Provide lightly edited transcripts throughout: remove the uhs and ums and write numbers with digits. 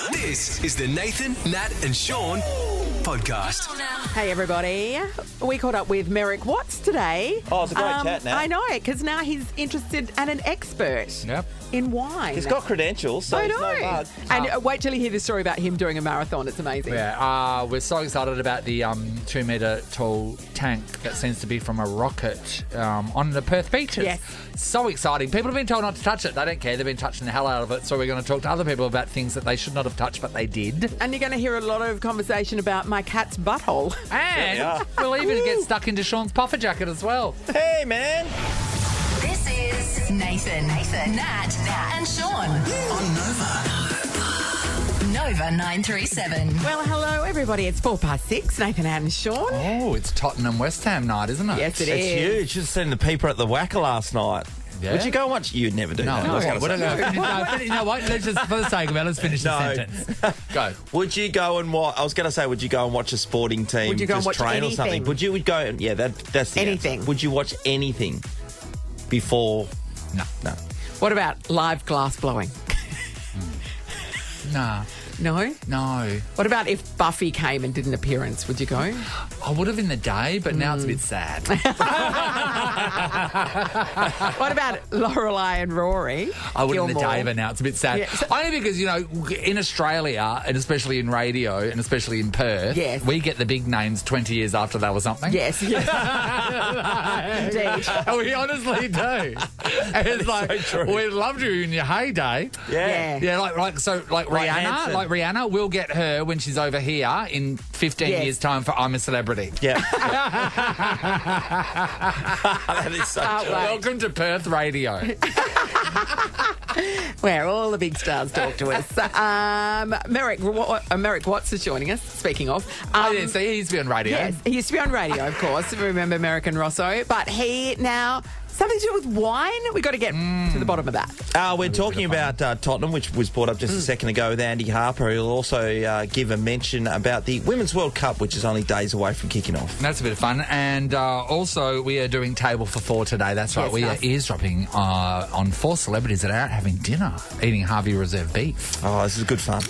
This is the Nathan, Nat and Sean podcast. Hey, everybody. We caught up with Merrick Watts today. Oh, it's a great chat, Nat. I know, because now he's interested and an expert in wine. He's got credentials, so I it's know. no bug. And wait till you hear the story about him doing a marathon. It's amazing. Yeah, we're so excited about the 2 metre tall tank that seems to be from a rocket on the Perth beaches. Yes. So exciting. People have been told not to touch it. They don't care. They've been touching the hell out of it. So we're going to talk to other people about things that they should not have touched, but they did. And you're going to hear a lot of conversation about my cat's butthole. And we'll even get stuck into Sean's puffer jacket as well. Hey, man. This is Nathan, Nat, and Sean On Nova 937. Well, hello, everybody. It's 6:04. Nathan and Sean. Oh, it's Tottenham West Ham night, isn't it? Yes, it It's is. huge. Just seen the peeper at the Wacker last night. Yeah. Would you go and watch? You'd never do that. I was gonna What say. are we gonna finish? No, what? Let's just, for the sake of it, let's finish the No. sentence. Go. Would you go and watch? I was going to say, would you go and watch a sporting team? Would you go and just watch train or anything? something? Would you? Would go? And, yeah, that's the Anything. answer. Would you watch anything before? No. No. What about live glass blowing? Nah. No? No. What about if Buffy came and did an appearance? Would you go? I would have in the day, but now it's a bit sad. What about Lorelai and Rory? I would in the Gilmore? day, but now it's a bit sad. Yeah, so- Only because, you know, in Australia, and especially in radio, and especially in Perth, Yes. we get the big names 20 years after they were something. Yes, yes. Indeed. And we honestly do. And it's like, so true. we loved you in your heyday. Yeah. Yeah, like Like Hanson. Rihanna, we'll get her when she's over here in 15 Yes. years' time for I'm a Celebrity. Yeah. That is so Can't true. wait. Welcome to Perth Radio. Where all the big stars talk to us. Merrick Watts is joining us, speaking of. Oh, yeah, so he's been on radio. Yes, he used to be on radio, of course. Remember Merrick and Rosso? But he now, something to do with wine? We've got to get to the bottom of that. We're talking about Tottenham, which was brought up just a second ago with Andy Harper. He'll also give a mention about the Women's World Cup, which is only days away from kicking off. That's a bit of fun. And also, we are doing Table for Four today. That's right. Yes, We nice. are eavesdropping on 4 celebrities that are out having dinner, eating Harvey Reserve beef. Oh, this is good fun.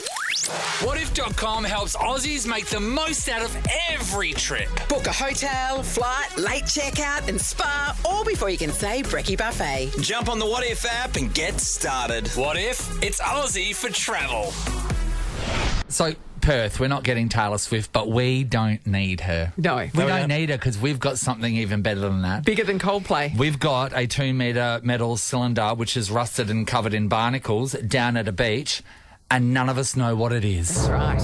WhatIf.com helps Aussies make the most out of every trip. Book a hotel, flight, late checkout and spa, all before you can say brekkie buffet. Jump on the What If app and get started. What if? It's Aussie for travel. So, Perth, we're not getting Taylor Swift, but we don't need her. No. We No, don't need her because we've got something even better than that. Bigger than Coldplay. We've got a 2 metre metal cylinder which is rusted and covered in barnacles down at a beach, and none of us know what it is. Right.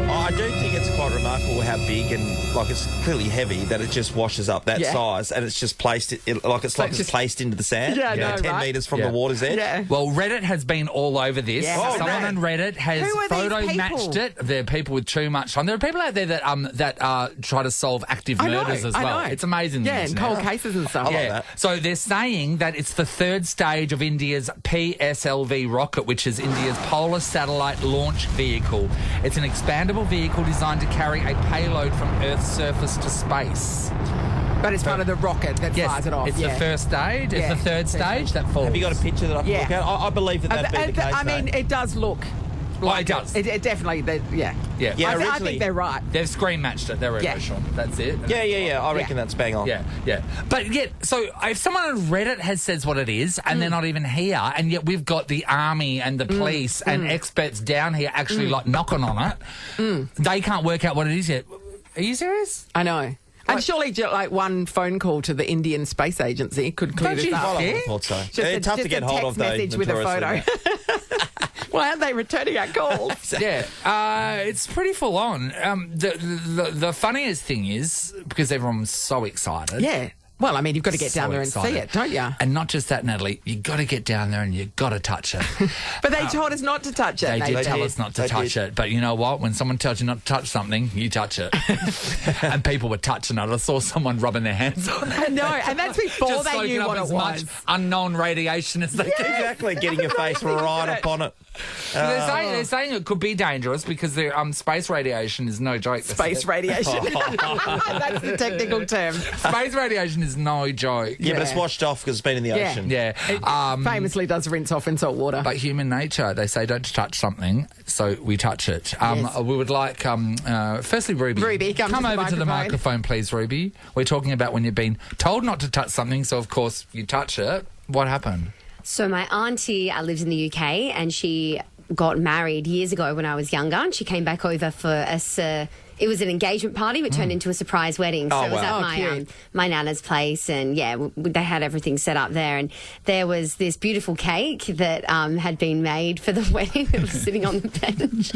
I do think it's quite remarkable how big and it's clearly heavy that it just washes up that Yeah. size and it's just placed it's placed into the sand. Yeah, I know, 10 right? metres from Yeah. the water's edge. Yeah. Well, Reddit has been all over this. Yeah. Oh, Someone no. on Reddit has Who are these photo matched people? it. There are people with too much time. There are people out there that try to solve active I know, murders as I well. know. It's amazing. the Yeah, and internet. cold cases and stuff. I like Yeah. that. So they're saying that it's the third stage of India's PSLV rocket, which is India's Polar Satellite Launch Vehicle. It's an expandable vehicle designed to carry a payload from Earth's surface to space. But it's part of the rocket that fires it off. it's yeah. the first stage. Yeah. It's the third stage that falls. Have you got a picture that I can Yeah. look at? I believe that'd be the case. I mean, it does look. Well, it does. It definitely, yeah. Yeah. Yeah, I originally- think they're right. They've screen matched it. They're Yeah. emotional. That's it. Yeah. I reckon that's bang on. Yeah. But yet, so if someone on Reddit has says what it is, and they're not even here, and yet we've got the army and the police and experts down here actually like knocking on it, they can't work out what it is yet. Are you serious? I know. And surely like one phone call to the Indian Space Agency could clear Don't this you up. I Yeah. thought so. Just They're tough to get hold of, text though. message with a photo. notoriously. Why aren't they returning our calls? Yeah, it's pretty full on. The funniest thing is because everyone's so excited. Yeah. Well, I mean, you've got to get down So there and see excited. it, don't you? And not just that, Natalie, you got to get down there and you got to touch it. But they told us not to touch it. They did tell did. us not to They touch did. it. But you know what? When someone tells you not to touch something, you touch it. And people were touching it. I saw someone rubbing their hands on it. I know, and that's before Just they soaking knew up what it as much was. unknown radiation as they can. Exactly, getting your face right up on it. They're saying it could be dangerous because space radiation is no joke. Space radiation. That's the technical term. Space radiation is no joke. Yeah, but it's washed off because it's been in the ocean. Yeah. It famously does rinse off in salt water. But human nature, they say don't touch something, so we touch it. We would like, firstly, Ruby. Ruby, come over to the microphone, please, Ruby. We're talking about when you've been told not to touch something, so of course you touch it. What happened? So my auntie lives in the UK and she got married years ago when I was younger, and she came back over for it was an engagement party, but turned into a surprise wedding. So it was at my nana's place, and they had everything set up there. And there was this beautiful cake that had been made for the wedding that was sitting on the bench.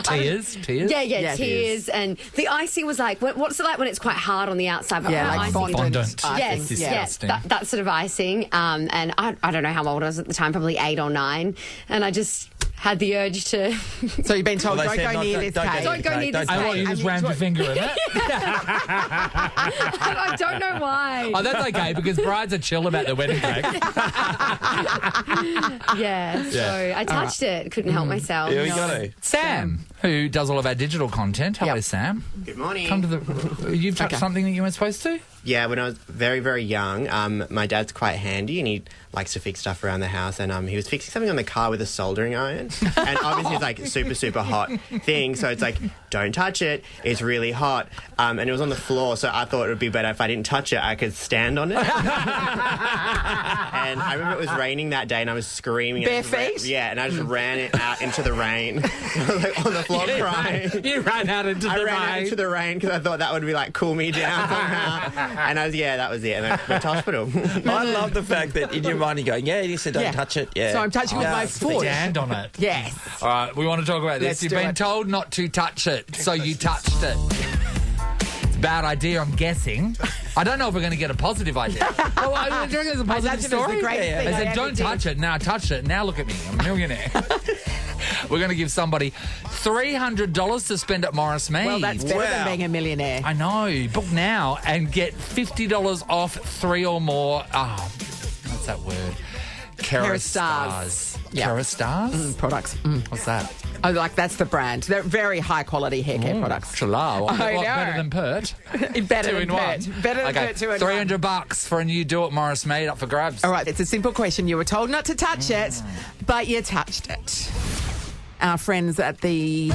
Tears? Yeah, tears. And the icing was like, what's it like when it's quite hard on the outside? But like fondant. Yes, that sort of icing. And I don't know how old I was at the time, probably 8 or 9. And I just had the urge to... So you've been told, don't go near this cake. Don't go near this cake. You just rammed your finger in it? I don't know why. Oh, that's okay, because brides are chill about their wedding cake. So I touched it. Couldn't help myself. Here we go. Sam, who does all of our digital content. Hello, Sam. Good morning. Come to the... You've touched something that you weren't supposed to? Yeah, when I was very, very young, my dad's quite handy and he likes to fix stuff around the house, and he was fixing something on the car with a soldering iron. And obviously it's like a super, super hot thing, so it's like, don't touch it, it's really hot. And it was on the floor, so I thought it would be better if I didn't touch it, I could stand on it. And I remember it was raining that day and I was screaming. Bare feet? Yeah, and I just ran it out into the rain. Like on the floor crying. You ran out into the rain. I ran out into the rain because I thought that would be like cool me down somehow. And that was it. And I went to hospital. I love the fact that in your mind you're going, you said don't touch it. Yeah. So I'm touching with my foot. Stand on it. Yes. All right, we want to talk about this. You've been told not to touch it, so you touched it. It's a bad idea, I'm guessing. I don't know if we're going to get a positive idea. Do you reckon it's a positive story? They said, don't touch it. Now I touched it. Now look at me. I'm a millionaire. We're going to give somebody $300 to spend at Morris Mead. Well, that's better than being a millionaire. I know. Book now and get $50 off 3 or more. Oh, what's that word? Kerastars. Kerastars? Products. What's that? Oh, that's the brand. They're very high quality hair care products. Chala. I know. Better than Pert. Better Two than in one. Pert. Better than Pert 2 in 1. $300 for a new do at Morris Mead up for grabs. All right, it's a simple question. You were told not to touch it, but you touched it. Our friends at the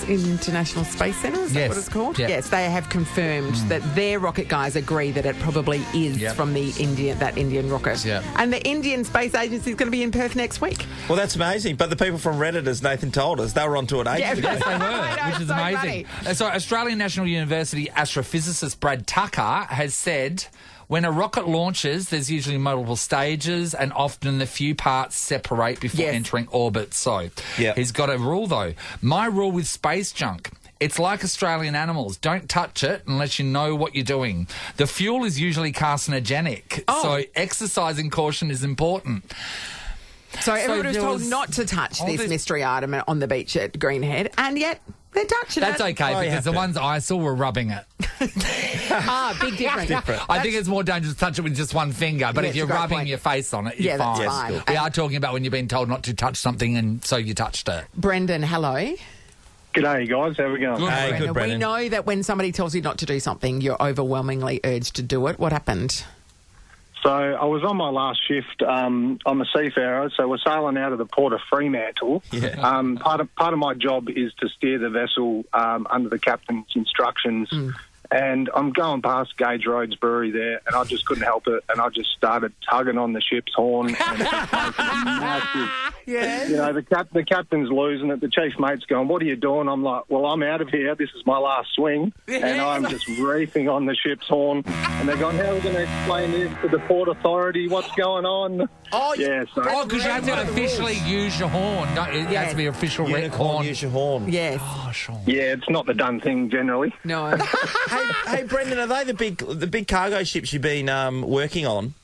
International Space Centre, is that what it's called? Yeah. Yes, they have confirmed that their rocket guys agree that it probably is from that Indian rocket. Yeah. And the Indian Space Agency is going to be in Perth next week. Well, that's amazing. But the people from Reddit, as Nathan told us, they were onto it ages ago. Yes, they were, which is so amazing. So Australian National University astrophysicist Brad Tucker has said... When a rocket launches, there's usually multiple stages and often the few parts separate before entering orbit. So he's got a rule, though. My rule with space junk, it's like Australian animals. Don't touch it unless you know what you're doing. The fuel is usually carcinogenic, so exercising caution is important. So everyone was told not to touch this mystery item on the beach at Greenhead, and yet... they're touching That's it. okay, because the ones I saw were rubbing it. Big difference. I think it's more dangerous to touch it with just one finger, but if you're rubbing your face on it, you're fine. That's fine. We are talking about when you've been told not to touch something and so you touched it. Brendan, hello. G'day, guys. How we going? Good, Brendan. We know that when somebody tells you not to do something, you're overwhelmingly urged to do it. What happened? So I was on my last shift. I'm a seafarer, so we're sailing out of the port of Fremantle. Yeah. Part of my job is to steer the vessel under the captain's instructions. And I'm going past Gage Roads Brewery there, and I just couldn't help it, and I just started tugging on the ship's horn. And massive. Yeah. You know, the captain's losing it. The chief mate's going, "What are you doing?" I'm like, "Well, I'm out of here. This is my last swing." And I'm just reefing on the ship's horn. And they're going, "How are we going to explain this to the Port Authority? What's going on?" Oh, yeah. So because you have to officially use your horn. It has to be official horn. Use your horn. Yes. Oh, sure. yeah, it's not the done thing generally. No. Hey, Brendan, are they the big cargo ships you've been working on?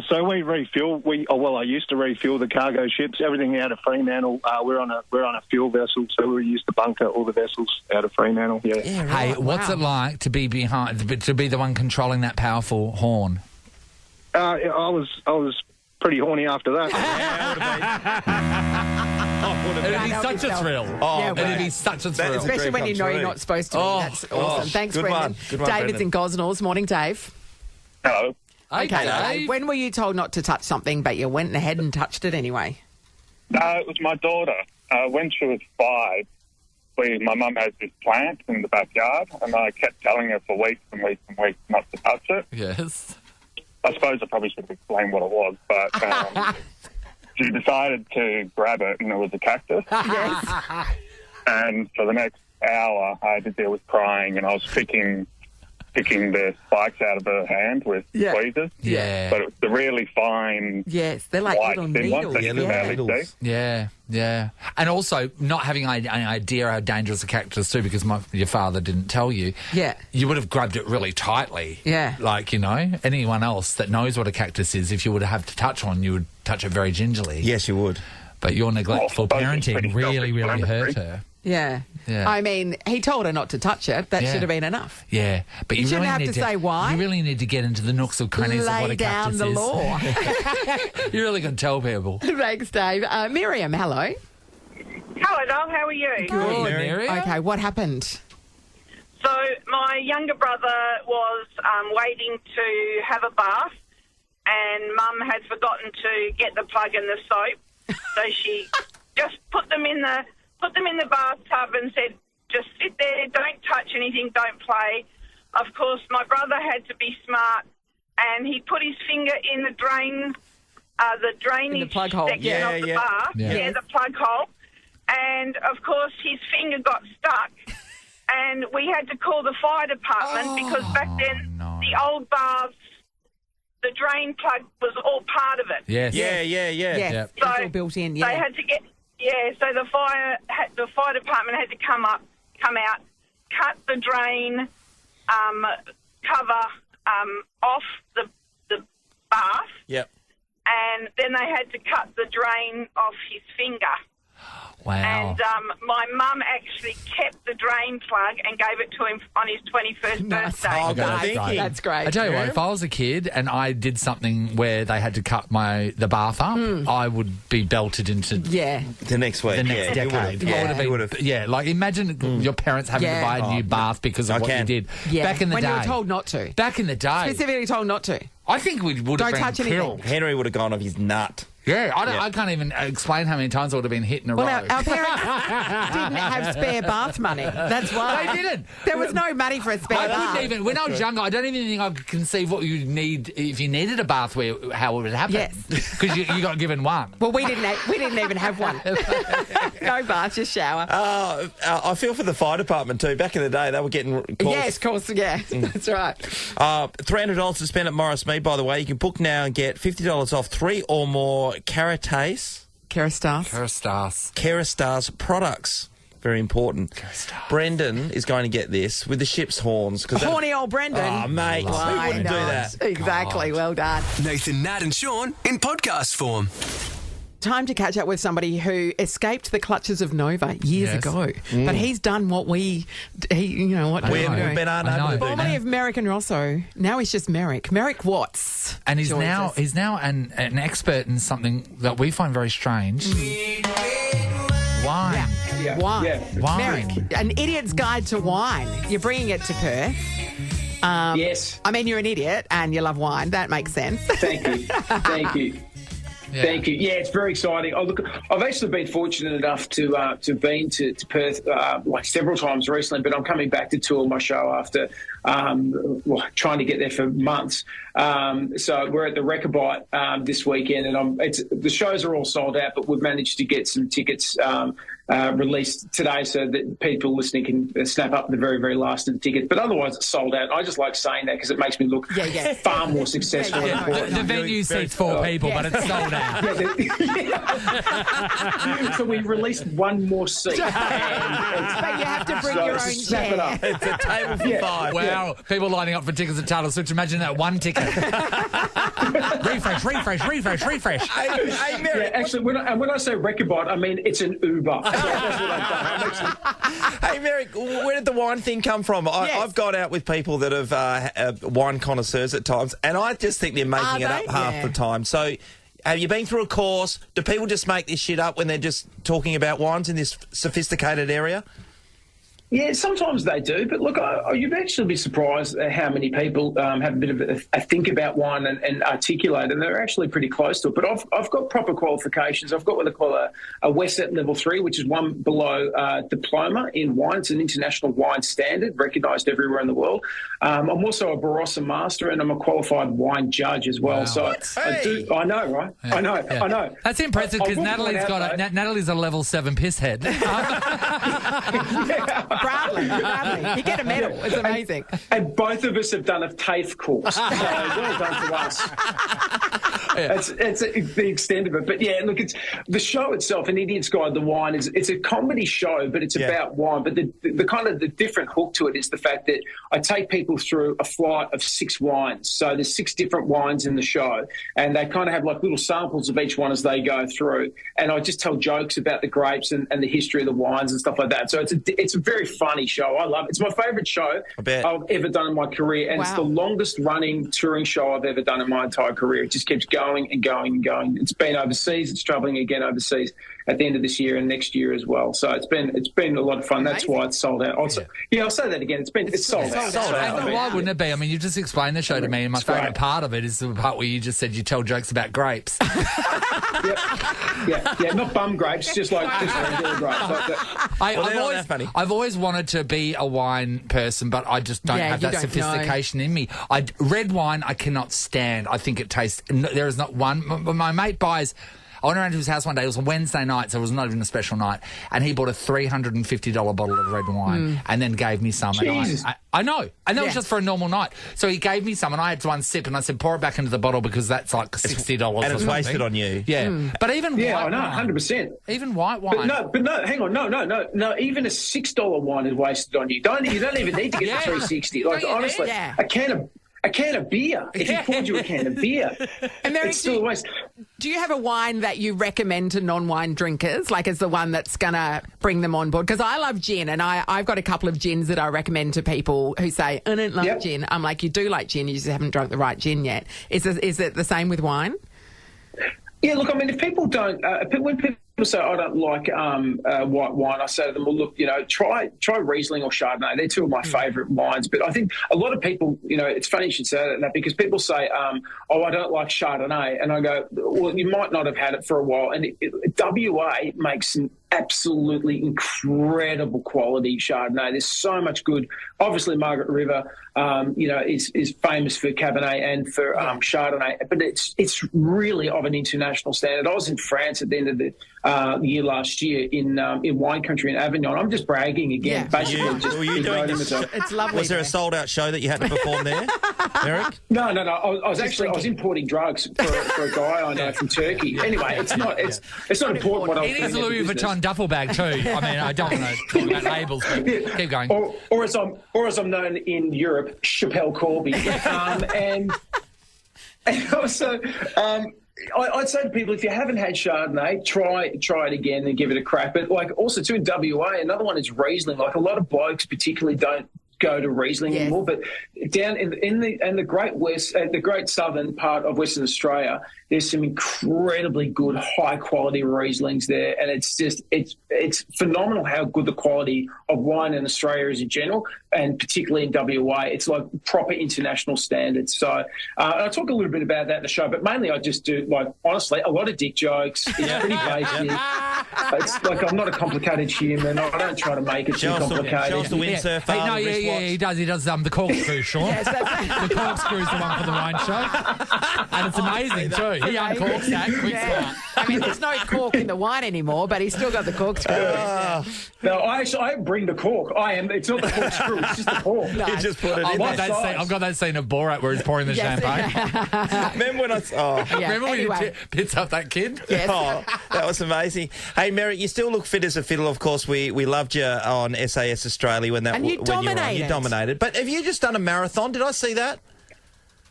So we refuel. I used to refuel the cargo ships. Everything out of Fremantle. We're on a fuel vessel, so we used to bunker all the vessels out of Fremantle. Yeah. Hey, what's it like to be to be the one controlling that powerful horn? I was pretty horny after that. It'd be such a thrill. It'd be such a thrill. Especially when you know you're not supposed to be. That's awesome. Thanks, good Brendan. one. Good one, David's in Gosnells. Morning, Dave. Hello. Okay, Dave. When were you told not to touch something, but you went ahead and touched it anyway? It was my daughter. When she was 5, my mum has this plant in the backyard, and I kept telling her for weeks and weeks and weeks not to touch it. Yes. I suppose I probably should have explained what it was, but she decided to grab it, and it was a cactus. Yes. And for the next hour, I had to deal with crying, and I was picking the spikes out of her hand with tweezers. Yeah. But it was the really fine, yes, they're like white little thin ones needles. that you can barely see. Yeah, yeah. And also not having any idea how dangerous a cactus too, because your father didn't tell you. Yeah. You would have grabbed it really tightly. Yeah. Like, anyone else that knows what a cactus is, if you would have to touch one, you would touch it very gingerly. Yes, you would. But your neglectful parenting really, really hurt her. Yeah. Yeah. I mean, he told her not to touch it. That should have been enough. Yeah. But You shouldn't have to say why. You really need to get into the nooks and crannies of what Lay a down cactus the is. law. You really can tell people. Thanks, Dave. Miriam, hello. Hello, doll. How are you? Good. Miriam. Okay, what happened? So my younger brother was waiting to have a bath, and Mum had forgotten to get the plug and the soap, so she just put them in the bathtub and said, "Just sit there, don't touch anything, don't play." Of course, my brother had to be smart, and he put his finger in the drain, the drainage plug hole. section of the bath, the plug hole, and of course his finger got stuck. And we had to call the fire department because back then the old baths, the drain plug was all part of it. Yes. Yeah. Yes, it's all built in, They had to get, so the fire department had to come out, cut the drain cover off the bath. Yep. And then they had to cut the drain off his finger. Wow. And my mum actually kept the drain plug and gave it to him on his 21st birthday. Oh, That's that's great. I tell you what, if I was a kid and I did something where they had to cut the bath up, I would be belted into the next week. the next decade. I would have been, like imagine your parents having to buy a new bath because of what you did back in the when day. you were told not to. Back in the day. Specifically told not to. I think we would have Don't been touch anything. killed. Henry would have gone off his nut. Yeah, I can't even explain how many times I would have been hit in a row. Well, our parents didn't have spare bath money. That's why. They didn't. There was no money for a spare I bath. couldn't even, when I was younger, I don't even think I could conceive what you'd need if you needed a bath, how it would happen. Yes. Because you got given one. Well, we didn't even have one. No bath, just shower. I feel for the fire department too. Back in the day, they were getting calls. Yes, of course, that's right. $300 to spend at Morris Mead, by the way. You can book now and get $50 off 3 or more Kerastase. Kerastase products. Very important. Brendan is going to get this with the ship's horns. Horny old Brendan. Oh, mate. Who wouldn't do that? Exactly. God. Well done. Nathan, Nat and Sean in podcast form. Time to catch up with somebody who escaped the clutches of Nova years ago. But he's done what we've been unable to do. Formerly of Merrick and Rosso. Now he's just Merrick. Merrick Watts. And he's now an expert in something that we find very strange. Wine. Yeah. Wine. Yeah. Wine. Merrick, an idiot's guide to wine. You're bringing it to Perth. Yes. I mean, you're an idiot and you love wine. That makes sense. Thank you. Yeah. Thank you. Yeah, it's very exciting. Oh, look, I've actually been fortunate enough to have been to Perth several times recently, but I'm coming back to tour my show after trying to get there for months. So we're at the Rechabite this weekend, and the shows are all sold out, but we've managed to get some tickets released today so that people listening can snap up the very, very last of the tickets. But otherwise, it's sold out. I just like saying that because it makes me look far more successful. The venue seats 4 people, but it's sold out. So we released one more seat. But you have to bring your own snap it chair. up. It's a table for 5. Wow, people lining up for tickets at Taylor Swift. Imagine that one ticket. refresh. Hey, Mary. Yeah, actually, when I say Rechabite, I mean it's an Uber. That's what I've done. Hey, Merrick, where did the wine thing come from? I've got out with people that have wine connoisseurs at times, and I just think they're making it up half the time. So have you been through a course? Do people just make this shit up when they're just talking about wines in this sophisticated area? Yeah, sometimes they do, but look, you'd actually be surprised at how many people have a bit of a think about wine and articulate, and they're actually pretty close to it. But I've got proper qualifications. I've got what they call a WSET Level 3, which is one below diploma in wine. It's an international wine standard, recognised everywhere in the world. I'm also a Barossa Master, and I'm a qualified wine judge as well. Wow. So I know, right? Yeah. I know. That's impressive because Natalie's a Level 7 pisshead. Proudly. You get a medal. It's amazing. And both of us have done a TAFE course. So well done to us. It's the extent of it. But yeah, look, it's the show itself, An Idiot's Guide to Wine, it's a comedy show, but it's about wine. But the kind of the different hook to it is the fact that I take people through a flight of 6 wines. So there's 6 different wines in the show, and they kind of have like little samples of each one as they go through. And I just tell jokes about the grapes and the history of the wines and stuff like that. So it's a very funny show. I love it. It's my favourite show I've ever done in my career, and it's the longest running touring show I've ever done in my entire career. It just keeps going and going and going. It's been overseas. It's travelling again overseas at the end of this year and next year as well. So it's been a lot of fun. That's why it's sold out. I'll say that again. It's sold out. Why wouldn't it be? I mean, you just explained the show to me, and my favourite part of it is the part where you just said you tell jokes about grapes. Yeah, not bum grapes, just regular grapes. I've always wanted to be a wine person, but I just don't have that sophistication in me. Red wine I cannot stand. I think it tastes. There is not one. My mate buys. I went around to his house one day. It was a Wednesday night, so it was not even a special night. And he bought a $350 bottle of red wine and then gave me some. Jesus. And I know. And that was just for a normal night. So he gave me some, and I had one sip, and I said, pour it back into the bottle because that's like $60. And it's wasted on you. Yeah. But even white I know, wine. 100%. Even white wine. But no, hang on. No, even a $6 wine is wasted on you. You don't even need to get the $360. Like, honestly, a can of beer. If he poured you a can of beer, and it's still a waste. Do you have a wine that you recommend to non-wine drinkers, like as the one that's going to bring them on board? Because I love gin, and I've got a couple of gins that I recommend to people who say, I don't like gin. I'm like, you do like gin, you just haven't drunk the right gin yet. Is it the same with wine? Yeah, look, I mean, if people don't, when people say I don't like white wine, I say to them, well, look, try Riesling or Chardonnay. They're 2 of my favourite wines. But I think a lot of people, it's funny you should say that because people say, I don't like Chardonnay. And I go, well, you might not have had it for a while. And WA makes some absolutely incredible quality Chardonnay. There's so much good. Obviously, Margaret River, is famous for Cabernet and for Chardonnay, but it's really of an international standard. I was in France at the end of the year last year in wine country in Avignon. I'm just bragging again. Basically, were you doing it's lovely. Was there a sold out show that you had to perform there, Eric? No. I was importing drugs for a guy I know from Turkey. Anyway, it's not important what I was doing. It is a Louis Vuitton duffel bag too. I mean, I don't want to talk about labels, but keep going. Or as I'm known in Europe, Chappelle Corby. And also, I'd say to people, if you haven't had Chardonnay, try it again and give it a crack. But also too in WA, another one is Riesling. Like a lot of blokes particularly don't go to Riesling anymore, but down in the great west, the great southern part of Western Australia, there's some incredibly good, high quality Rieslings there, and it's phenomenal how good the quality of wine in Australia is in general, and particularly in WA. It's like proper international standards. So I talk a little bit about that in the show, but mainly I just do honestly a lot of dick jokes. It's pretty basic. It's like I'm not a complicated human. I don't try to make it too complicated. Show us the windsurfer. He does the corkscrew, Sean. The corkscrew's the one for the wine show, and it's amazing too. He uncorks that quick start. I mean, there's no cork in the wine anymore, but he's still got the corkscrew. No, I bring the cork. It's not the corkscrew. It's just the cork. No. You just put it in there. I've got that scene of Borat where he's pouring the champagne. Remember when remember when he pits up that kid? Yes. Oh, that was amazing. Hey, Merrick, you still look fit as a fiddle. Of course, we loved you on SAS Australia when you were on. You dominated. But have you just done a marathon? Did I see that?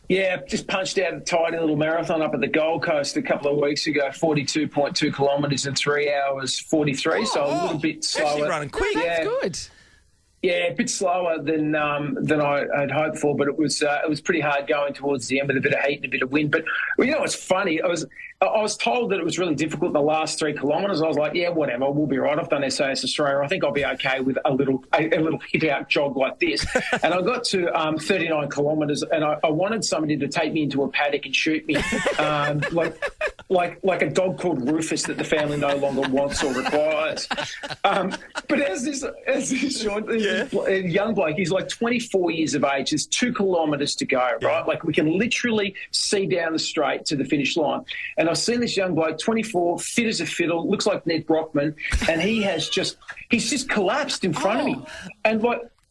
Yeah, just punched out a tiny little marathon up at the Gold Coast a couple of weeks ago, 42.2 kilometres in 3 hours 43, so a little bit slower. Actually running quick. That's good. Yeah, a bit slower than I had hoped for, but it was pretty hard going towards the end with a bit of heat and a bit of wind. But it's funny. I was told that it was really difficult in the last 3 kilometres. I was like, yeah, whatever, we'll be right. I've done SAS Australia. I think I'll be okay with a little hit out jog like this. And I got to 39 kilometres, and I wanted somebody to take me into a paddock and shoot me, like a dog called Rufus that the family no longer wants or requires. But as this young bloke, he's like 24 years of age. There's 2 kilometres to go, right? Like we can literally see down the straight to the finish line. And I've seen this young bloke, 24, fit as a fiddle, looks like Ned Brockman, and he's just collapsed in front of me. And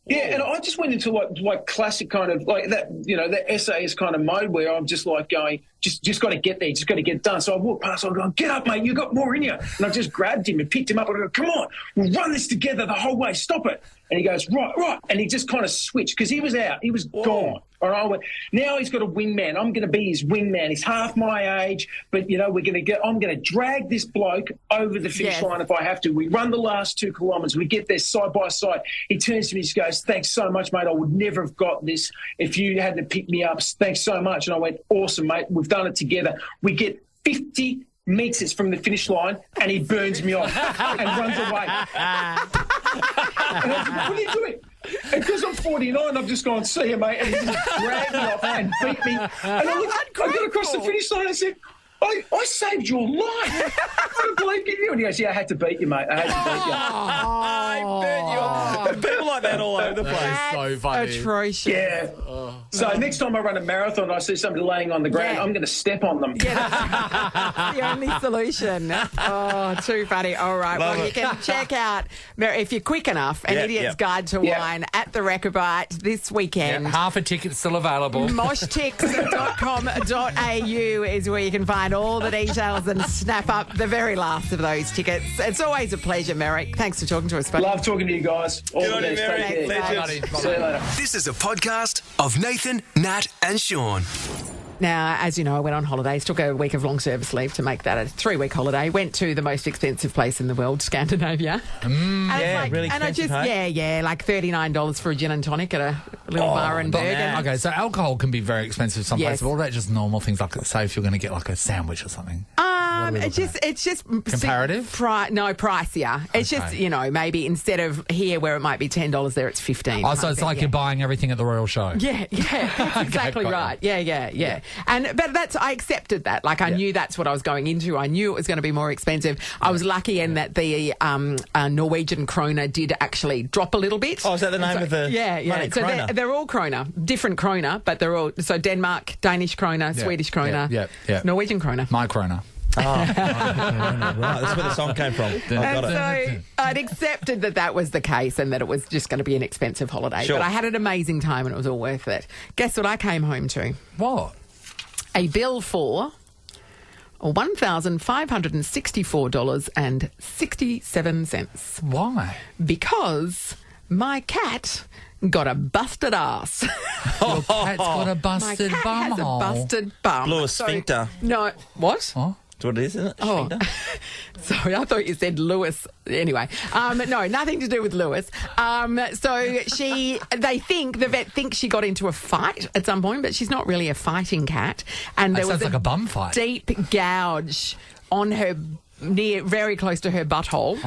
and I just went into like classic kind of like that, that SAS kind of mode where I'm just like going, just got to get there, just got to get it done. So I walked past, I'm going, get up, mate, you got more in you. And I just grabbed him and picked him up and I go, come on, we'll run this together the whole way, stop it. And he goes, right. And he just kind of switched because he was out, he was gone. All right, I went, now he's got a wingman. I'm going to be his wingman. He's half my age, but I'm going to drag this bloke over the finish line if I have to. We run the last 2 kilometres. We get there side by side. He turns to me, he goes, thanks so much, mate. I would never have got this if you hadn't picked me up. Thanks so much. And I went, awesome, mate. We've done it together. We get 50 metres from the finish line and he burns me off and runs away. And I said, what are you doing? And because I'm 49, I've just gone, see you, mate, and he just dragged me off and beat me. And I got across the finish line and I said, I saved your life. I don't believe in you. And he goes, yeah, I had to beat you, mate. I had to beat you. I bet you are. People like that all over the place. That's so funny. Atrocious. Yeah. So next time I run a marathon, I see somebody laying on the ground, I'm going to step on them. Yeah, that's the only solution. Oh, too funny. All right. You can check out, if you're quick enough, An Idiot's Guide to Wine at the Rechabite this weekend. Half a ticket still available. Moshtix.com.au is where you can find all the details and snap up the very last of those tickets. It's always a pleasure, Merrick. Thanks for talking to us. Buddy. Love talking to you guys. All the best. Take care. See you later. This is a podcast of Nathan, Nat and Sean. Now, as you know, I went on holidays, took a week of long service leave to make that a 3-week holiday, went to the most expensive place in the world, Scandinavia. Really expensive, like $39 for a gin and tonic at a little bar in Bergen. Okay, so alcohol can be very expensive some places. What about just normal things, like, say, if you're going to get like a sandwich or something? It's just comparative. Pricier. It's just maybe instead of here where it might be $10, there it's $15. Oh, so it's like you're buying everything at the Royal Show. Yeah, that's exactly right. Yeah. But I accepted that. Like I knew that's what I was going into. I knew it was going to be more expensive. I was lucky in that the Norwegian krona did actually drop a little bit. Oh, is that the name of the money? So krona? they're all krona, different krona, but they're all Denmark, Danish krona, Swedish krona, Norwegian krona, my krona. Right, that's where the song came from. So I'd accepted that was the case and that it was just going to be an expensive holiday. Sure. But I had an amazing time and it was all worth it. Guess what I came home to? What? A bill for $1,564.67. Why? Because my cat got a busted ass. Your cat's got a busted bum hole. My cat has a busted bum. Blue sphincter. No, what? Huh? That's what it is, isn't it? Sphincter? Sorry, I thought you said Lewis. Anyway, no, nothing to do with Lewis. The vet thinks she got into a fight at some point, but she's not really a fighting cat. And there was like a bum fight. Deep gouge on her very close to her butthole,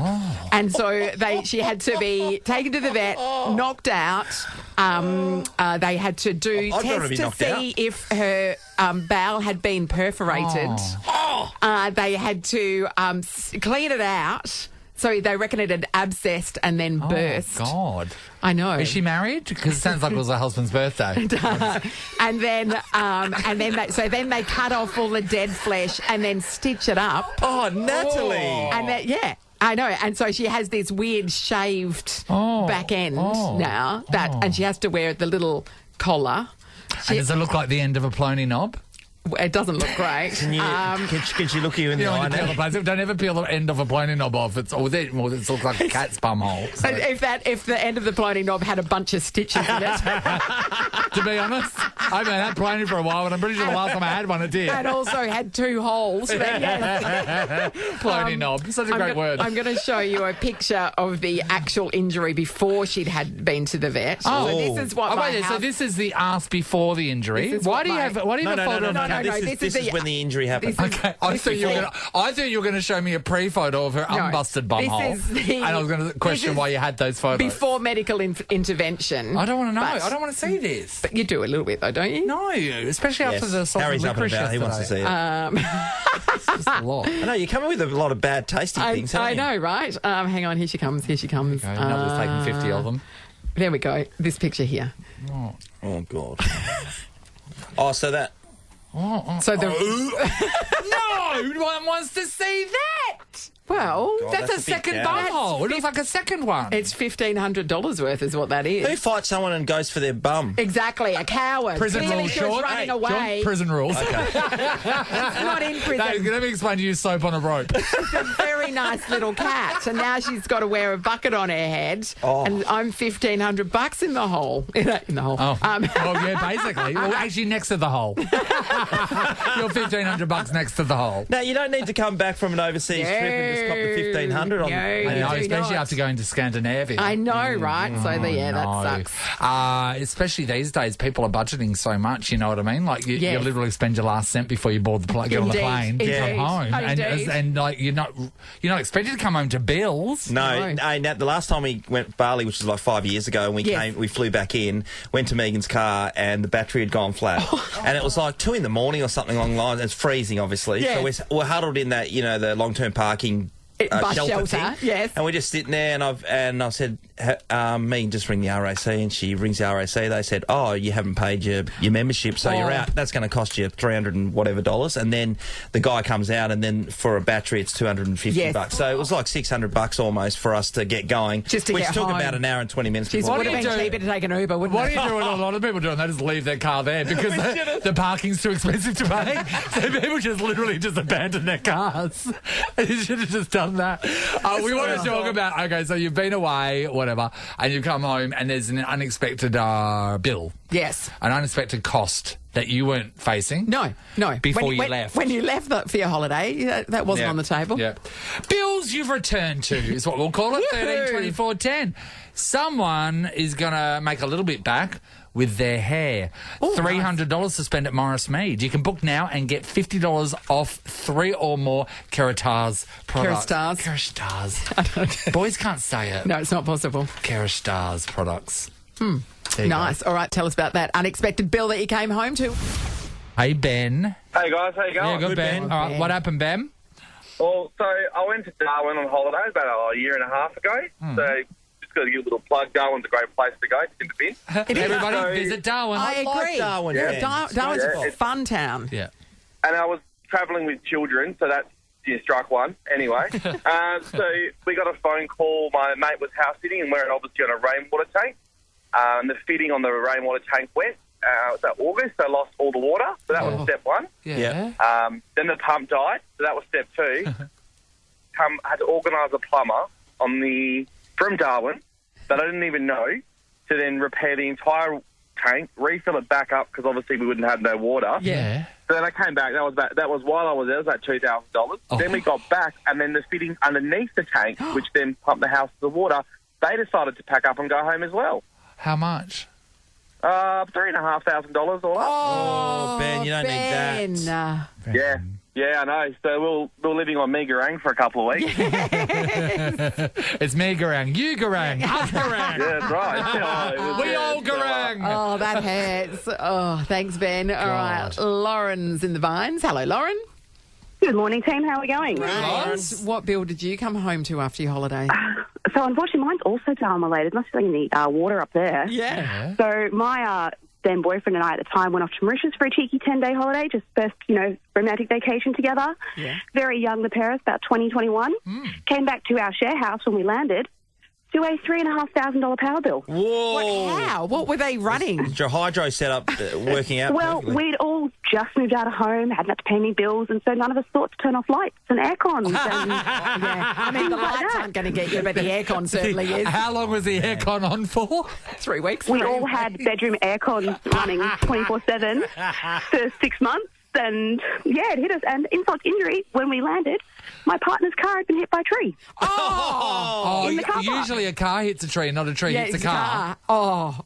and so she had to be taken to the vet, knocked out. They had to do tests to see if her bowel had been perforated. They had to clean it out. So they reckon it had abscessed and then burst. Oh, God. I know. Is she married? Because it sounds like it was her husband's birthday. and then they cut off all the dead flesh and then stitch it up. Oh, Natalie. And I know. And so she has this weird shaved back end now and she has to wear the little collar. And does it look like the end of a plony knob? It doesn't look great. Can she look you in the eye now? Don't ever peel the end of a planing knob off. It looks like a cat's bum hole. So. If the end of the planing knob had a bunch of stitches in it. To be honest, I've had planing for a while, and I'm pretty sure the last time I had one, it did. And also had 2 holes. But yes. Planing knob. Such a great word. I'm going to show you a picture of the actual injury before she'd had been to the vet. So this is what So this is the ass before the injury. Why do you have a photo of No, this is when the injury happened. Okay, I thought you were going to show me a pre-photo of her unbusted bum hole, and I was going to question why you had those photos before medical intervention. I don't want to know. I don't want to see this. But you do a little bit though, don't you? No, especially after the sausage Harry's up and about. He wants to see it. It's just a lot. I know you're coming with a lot of bad tasty things. I know, right? Hang on, here she comes. Okay, now we've taken 50 of them. There we go. This picture here. Oh God. Oh, so that. So the no one wants to see that. Well, that's a second bum hole. It looks like a second one. It's $1,500 worth is what that is. Who fights someone and goes for their bum? Exactly, a coward. Prison Clearly rules, she was running away. Prison rules. Okay. She's not in prison. Let me explain to you soap on a rope. She's a very nice little cat, and now she's got to wear a bucket on her head, and I'm $1,500 in the hole. In the hole. Oh. Well, yeah, basically. Well, actually, next to the hole. You're $1,500 next to the hole. Now, you don't need to come back from an overseas trip and just cop the $1,500 on. I know, especially after going to Scandinavia. I know, right? So that sucks. Especially these days, people are budgeting so much. You know what I mean? Like you literally spend your last cent before you board the get on the plane, come home, and like you're not expected to come home to bills. No. The last time we went to Bali, which was like 5 years ago, and we flew back in, went to Megan's car, and the battery had gone flat, and it was like 2 a.m. or something along the lines. It's freezing, obviously. Yeah. So we're huddled in that, the long-term parking. Bus shelter, yes. And we're just sitting there, and I said, Megan, just ring the RAC, and she rings the RAC. They said, you haven't paid your membership, so you're out. That's going to cost you $300 and whatever dollars. And then the guy comes out, and then for a battery, it's $250. So it was like $600 almost for us to get going, which took home. about an hour and 20 minutes. It would have been cheaper to take an Uber, wouldn't it? What do you do? What a lot of people do, and they just leave their car there because the parking's too expensive to pay. So people just literally just abandon their cars. You should have just done that. We want to talk about, so you've been away, whatever, and you come home and there's an unexpected bill. Yes. An unexpected cost that you weren't facing. No. Before you left. When you left for your holiday, that wasn't on the table. Yeah. Bills you've returned to is what we'll call it, 13, 24, 10. Someone is going to make a little bit back with their hair. $300 to spend at Morris Mead. You can book now and get $50 off 3 or more Keratars products. Keratars. Boys can't say it. No, it's not possible. Keratars products. Nice. All right, tell us about that unexpected bill that you came home to. Hey, Ben. Hey, guys. How you going? Yeah, good, Ben. All right, what happened, Ben? Well, so I went to Darwin on holiday about a year and a half ago. So just got to give a little plug. Darwin's a great place to go. It's in the bin. Everybody visit Darwin. I agree. Like Darwin. Yeah. Darwin's a fun town. Yeah. And I was travelling with children, so that's strike one. Anyway, so we got a phone call. My mate was house sitting, and we're obviously on a rainwater tank. And the fitting on the rainwater tank went. It was August, so I lost all the water. So that was step one. Yeah. Then the pump died, so that was step 2. Had to organise a plumber from Darwin that I didn't even know to then repair the entire tank, refill it back up because obviously we wouldn't have no water. Yeah. So then I came back. That was while I was there. It was about $2,000. Then we got back, and then the fitting underneath the tank, which then pumped the house to the water, they decided to pack up and go home as well. How much? $3,500 all up. Oh, Ben, you don't need that. Yeah, I know. So we're living on me garang for a couple of weeks. It's me garang, you garang, us garang. Yeah, that's right. We all garang. Oh, that hurts. Oh, thanks, Ben. All right, Lauren's in the Vines. Hello, Lauren. Good morning, team. How are we going? Lauren, what bill did you come home to after your holiday? So, unfortunately, mine's also Darwin related. Must be in the water up there. Yeah. So, my then boyfriend and I at the time went off to Mauritius for a cheeky 10-day holiday, just first, romantic vacation together. Yeah. Very young, the pair of us, about 20, 21. Came back to our share house when we landed to a $3,500 power bill. Whoa. How? What were they running? Is your hydro setup working out? Well, perfectly? we'd all just moved out of home, hadn't had to pay any bills, and so none of us thought to turn off lights and aircons. I mean, the lights aren't going to get you, but the aircon certainly is. How long was the aircon on for? 3 weeks. We all had bedroom aircons running 24/7 for 6 months. And, yeah, it hit us. And insult to injury, when we landed, my partner's car had been hit by a tree. In the car park. Usually a car hits a tree, not a tree hits a car.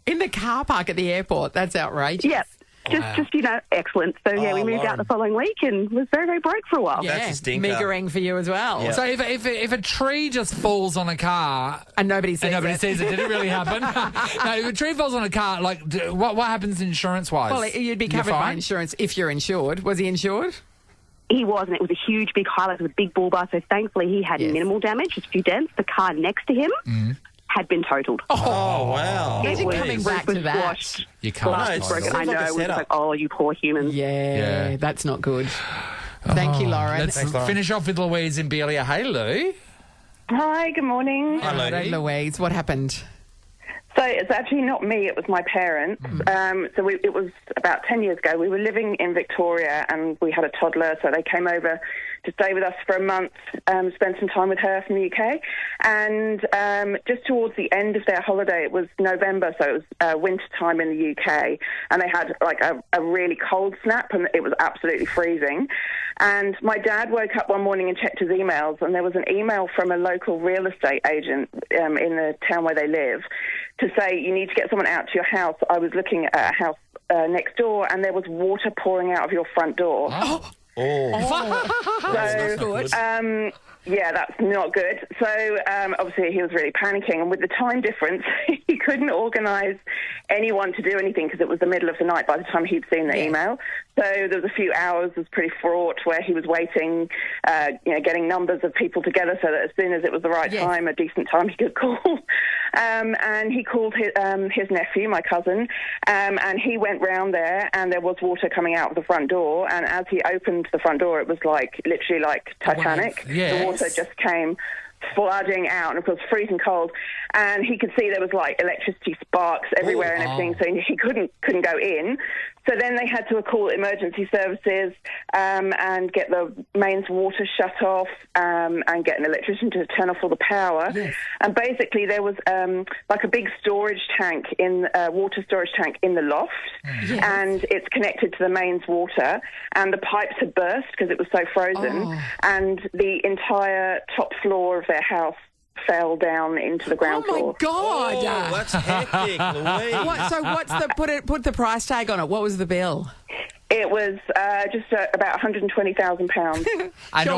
In the car park at the airport. That's outrageous. Yep. Just excellent. So, we moved out the following week and was very, very broke for a while. Yeah, that's a stinker. Meagering for you as well. Yeah. So if a tree just falls on a car and nobody sees it, did it really happen? No, if a tree falls on a car, like what happens insurance-wise? Well, you'd be covered by insurance if you're insured. Was he insured? He was, and it was a huge, big highlight. It was a big bull bar, so thankfully he had minimal damage, just a few dents. The car next to him had been totaled. Oh, wow. Imagine coming back to that. You can't. I know. It was like, oh, you poor humans. Yeah, that's not good. Thank you, Lauren. Let's finish off with Louise in Belia. Hey, Lou. Hi, good morning. Hello, Louise. What happened? So it's actually not me, it was my parents. It was about 10 years ago. We were living in Victoria and we had a toddler, so they came over to stay with us for a month, spend some time with her from the UK. And just towards the end of their holiday, it was November, so it was winter time in the UK, and they had like a really cold snap and it was absolutely freezing. And my dad woke up one morning and checked his emails, and there was an email from a local real estate agent in the town where they live to say, you need to get someone out to your house. I was looking at a house next door, and there was water pouring out of your front door. That's not good. Yeah, that's not good. So obviously he was really panicking, and with the time difference, he couldn't organise anyone to do anything because it was the middle of the night by the time he'd seen the email. So there was a few hours was pretty fraught where he was waiting, getting numbers of people together so that as soon as it was the right time, a decent time, he could call. And he called his nephew, my cousin, and he went round there, and there was water coming out of the front door. And as he opened the front door, it was literally like Titanic. The water just came flooding out, and of course freezing cold, and he could see there was like electricity sparks everywhere and everything, so he couldn't go in. So then they had to call emergency services and get the mains water shut off and get an electrician to turn off all the power. And basically there was like a big storage tank water storage tank in the loft, and it's connected to the mains water, and the pipes had burst because it was so frozen, and the entire top floor of their house fell down into the ground floor. Oh, my God. That's hectic, Louise. So what's put the price tag on it? What was the bill? It was just about £120,000. and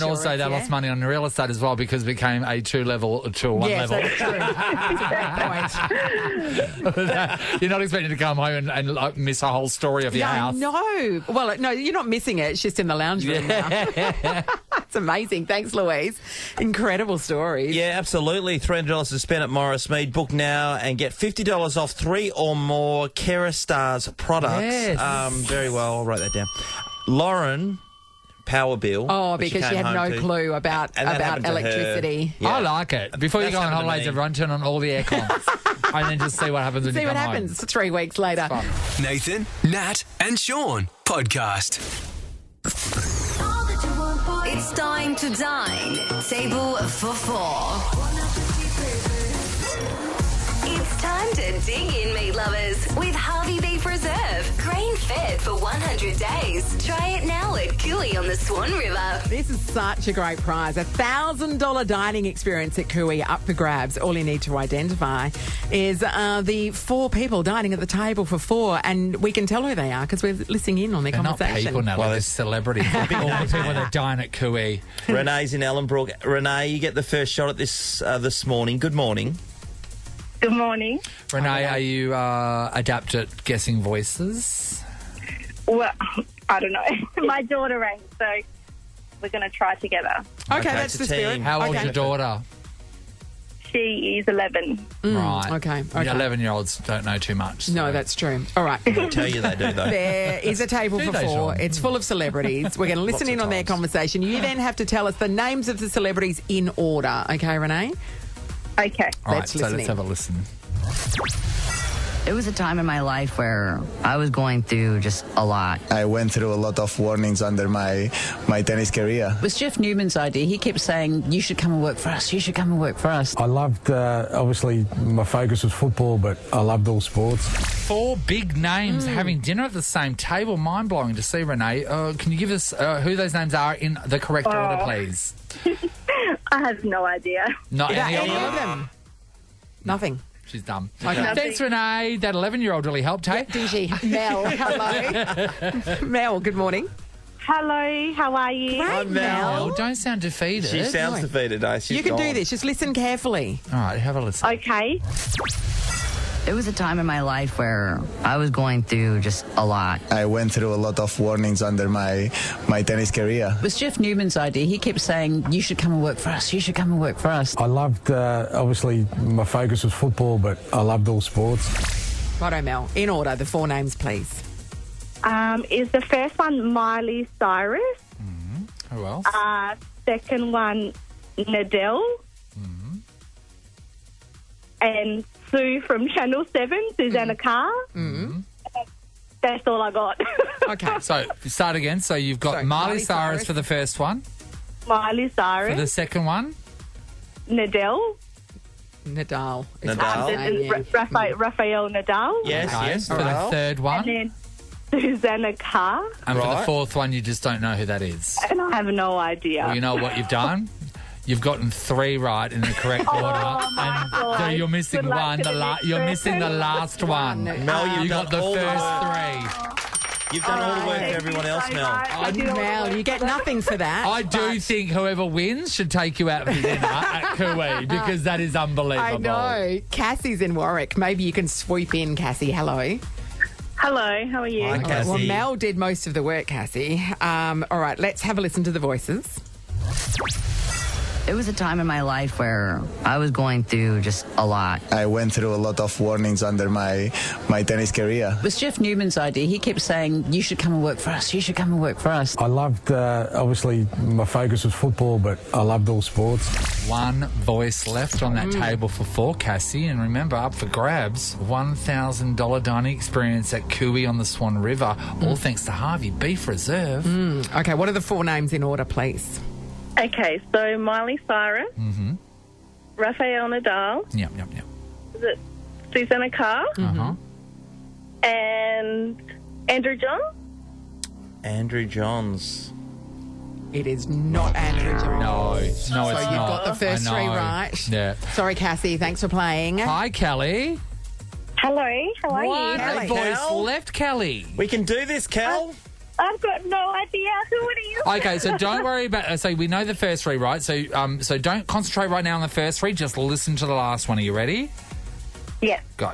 also they lost money on the real estate as well because it became a 2-level to a 1 level. That's true. That's a great point. You're not expecting to come home and miss a whole story of your house. No. Well, no, you're not missing it. It's just in the lounge room now. It's amazing. Thanks, Louise. Incredible stories. Yeah, absolutely. $300 to spend at Morris Mead. Book now and get $50 off 3 or more Kerastars products. Yes. Very well. I'll write that down. Lauren, power bill. Oh, because she had no clue about electricity. I like it. Before you go on holidays, everyone turn on all the aircons and then just see what happens when you come home. See what happens 3 weeks later. Nathan, Nat and Sean podcast. It's time to dine. Table for 4. It's time to dig in, meat lovers, with Harvey Beef Reserve. Grain fed for 100 days. Try it now at Cooey on the Swan River. This is such a great prize. $1,000 dining experience at Cooey up for grabs. All you need to identify is the 4 people dining at the table for 4, and we can tell who they are because we're listening in on their conversation. Not people now, they're celebrities. All the people that dine at Cooey. Renee's in Ellenbrook. Renee, you get the first shot at this morning. Good morning. Good morning. Renee, are you adept at guessing voices? Well, I don't know. My daughter rang, so we're going to try together. Okay, that's the spirit. How old's your daughter? She is 11. Right. Okay. 11-year-olds don't know too much. So. No, that's true. All right. I'll tell you they do, though. There is a table for 4. It's full of celebrities. We're going to listen in on their conversation. You then have to tell us the names of the celebrities in order. Okay, Renee? Okay. All right, so let's have a listen. It was a time in my life where I was going through just a lot. I went through a lot of warnings under my tennis career. It was Jeff Newman's idea. He kept saying, you should come and work for us, you should come and work for us. I loved, obviously, my focus was football, but I loved all sports. 4 big names having dinner at the same table. Mind-blowing to see, Renee. Can you give us who those names are in the correct order, please? I have no idea. Not any of them? Nothing. She's dumb. Okay. Thanks, Renee. That 11-year-old really helped, hey? Dingy. Mel, hello. Mel, good morning. Hello, how are you? Great, Mel. Don't sound defeated. She sounds defeated, though. You can do this. Just listen carefully. All right, have a listen. Okay. It was a time in my life where I was going through just a lot. I went through a lot of warnings under my tennis career. It was Jeff Newman's idea. He kept saying, you should come and work for us, you should come and work for us. I loved, obviously, my focus was football, but I loved all sports. Righto, Mel. In order, the 4 names, please. Is the first one Miley Cyrus? Who else? Second one Nadell. And Sue from Channel 7, Susanna Carr. That's all I got. Okay. So, start again. So, you've got Miley Cyrus for the first one. Miley Cyrus. For the second one? Nadell. Nadal. Rafael Nadal. Yes. For the third one? And then Susanna Carr. And for the fourth one, you just don't know who that is. And I have no idea. Well, you know what you've done? You've gotten 3 right in the correct order. my God. So you're missing Good luck one. to the next You're missing the last one. Mel, you got the first 3. You've done all the work for everyone else, Mel. Mel, you get nothing for that. I do think whoever wins should take you out for dinner at Kui because that is unbelievable. I know. Cassie's in Warwick. Maybe you can swoop in, Cassie. Hello. Hello, how are you? Hi, Cassie. Well, Mel did most of the work, Cassie. All right, let's have a listen to the voices. It was a time in my life where I was going through just a lot. I went through a lot of warnings under my tennis career. It was Jeff Newman's idea. He kept saying, you should come and work for us, you should come and work for us. I loved, obviously, my focus was football, but I loved all sports. 1 voice left on that table for 4, Cassie. And remember, up for grabs, $1,000 dining experience at Kui on the Swan River, all thanks to Harvey Beef Reserve. Okay, what are the 4 names in order, please? Okay, so Miley Cyrus, Rafael Nadal, Yep. is it Susanna Carr, and Andrew John? Andrew Johns. It is not Andrew John. No, it's So you've not. got the first 3 right. Yeah. Sorry, Cassie. Thanks for playing. Hi, Kelly. Hello, how are One you? voice left, Kelly. We can do this, Cal. I've got no idea. Who are you? Okay, so don't worry about. So we know the first 3, right? So don't concentrate right now on the first 3. Just listen to the last one. Are you ready? Yeah. Go.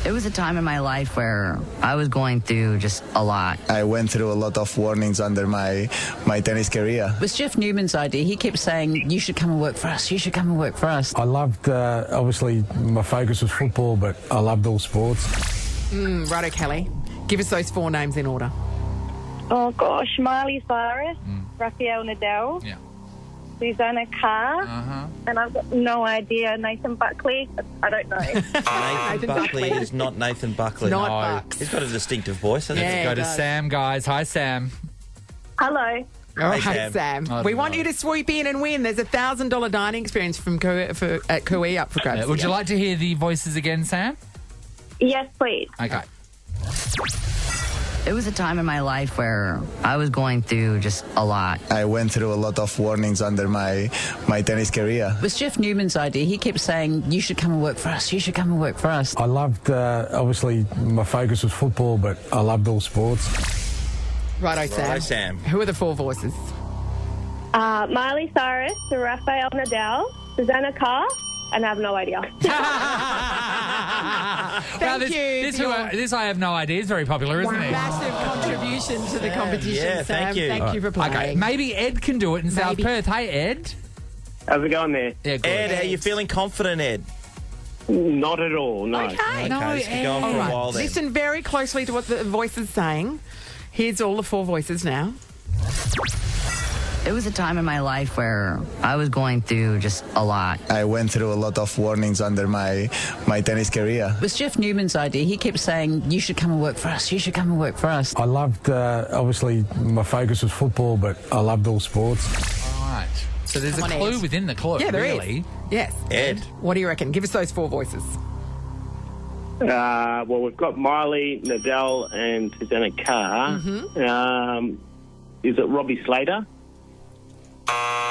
It was a time in my life where I was going through just a lot. I went through a lot of warnings under my tennis career. It was Jeff Newman's idea. He kept saying, you should come and work for us, you should come and work for us. I loved, obviously, my focus was football, but I loved all sports. Righto, Kelly. Give us those 4 names in order. Oh, gosh. Miley Cyrus, Rafael Nadal, Susanna Carr, and I've got no idea. Nathan Buckley? I don't know. Nathan Buckley is not Nathan Buckley. Not Bucks. He's got a distinctive voice. Yeah, Let's go he to does. Sam, guys. Hi, Sam. Hello. All right, Sam. Sam. We want you to swoop in and win. There's a $1,000 dining experience from at Kui up for grabs. Would you like to hear the voices again, Sam? Yes, please. Okay. It was a time in my life where I was going through just a lot. I went through a lot of warnings under my tennis career. It was Jeff Newman's idea. He kept saying, you should come and work for us, you should come and work for us. I loved, obviously, my focus was football, but I loved all sports. Righto, Sam. Righto, Sam. Who are the 4 voices? Miley Cyrus, Rafael Nadal, Susanna Carr, and I have no idea. This I have no idea. It's very popular, isn't it? Massive contribution to the competition, Yeah, Sam. thank you. Thank you for playing. Okay, maybe Ed can do it in South Perth. Hey, Ed. How's it going there? Yeah, good. Ed, are you feeling confident, Ed? Not at all, no. Okay. No, this could go on for All a right. while then. Listen very closely to what the voice is saying. Here's all the 4 voices now. It was a time in my life where I was going through just a lot. I went through a lot of warnings under my tennis career. It was Jeff Newman's idea. He kept saying, you should come and work for us. You should come and work for us. I loved, obviously, my focus was football, but I loved all sports. All right. So there's a clue within the clue, Yeah, there really. is. Yes. Ed. What do you reckon? Give us those 4 voices. Well, we've got Miley, Nadal, and Susanna Carr. Mm-hmm. Is it Robbie Slater?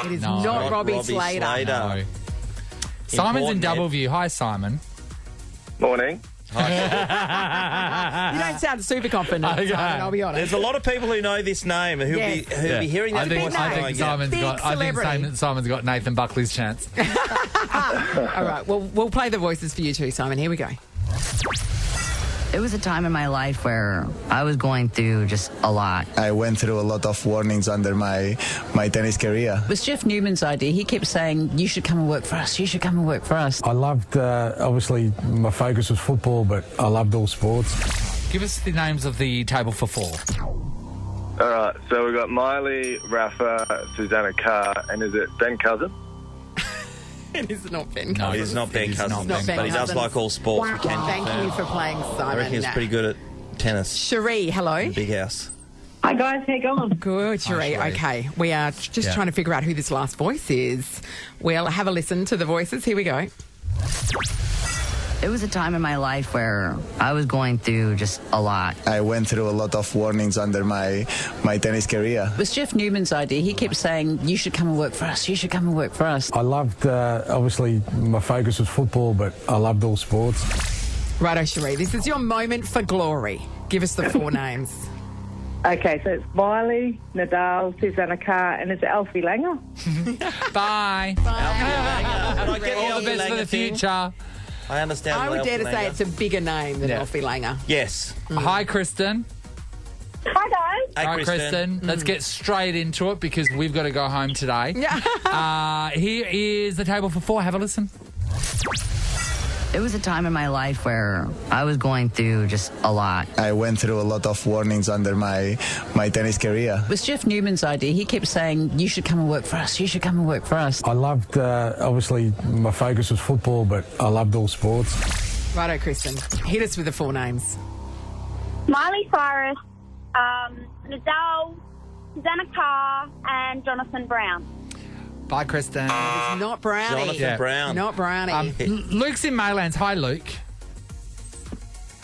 It is not Robbie Slater. No. Simon's in Doubleview. Hi, Simon. Morning. You don't sound super confident, Simon, I'll be honest. There's a lot of people who know this name and who'll be hearing that. I think Simon's got Nathan Buckley's chance. All right, well, we'll play the voices for you too, Simon. Here we go. It was a time in my life where I was going through just a lot. I went through a lot of warnings under my tennis career. It was Jeff Newman's idea. He kept saying, you should come and work for us. You should come and work for us. I loved, obviously, my focus was football, but I loved all sports. Give us the names of the table for 4. All right, so we've got Miley, Rafa, Susanna Carr, and is it Ben Cousin? It is not Ben Cousins. No, it is not Ben Cousins, but he does like all sports. We can Thank you for playing, Simon. I reckon he's pretty good at tennis. Cherie, hello. Big house. Hi, guys. How you going? Good, Cherie. Okay, we are just trying to figure out who this last voice is. We'll have a listen to the voices. Here we go. It was a time in my life where I was going through just a lot. I went through a lot of warnings under my tennis career. It was Jeff Newman's idea. He kept saying, you should come and work for us. You should come and work for us. I loved, obviously, my focus was football, but I loved all sports. Righto, Cherie. This is your moment for glory. Give us the 4 names. Okay, so it's Miley, Nadal, Susanna Carr, and is it Alfie Langer? Bye. All the best for the future. I understand. I would dare to say it's a bigger name than Alfie Langer. Yes. Hi, Kristen. Hi, guys. Hey, Hi, Kristen. Let's get straight into it because we've got to go home today. Here is the table for 4. Have a listen. It was a time in my life where I was going through just a lot. I went through a lot of warnings under my tennis career. It was Jeff Newman's idea. He kept saying, you should come and work for us. You should come and work for us. I loved, obviously, my focus was football, but I loved all sports. Righto, Kristen. Hit us with the 4 names. Miley Cyrus, Nadal, Susanna Carr, and Jonathan Brown. Bye, Kristen. It's not Brownie. Jonathan Brown. Not Brownie. Luke's in Maylands. Hi, Luke.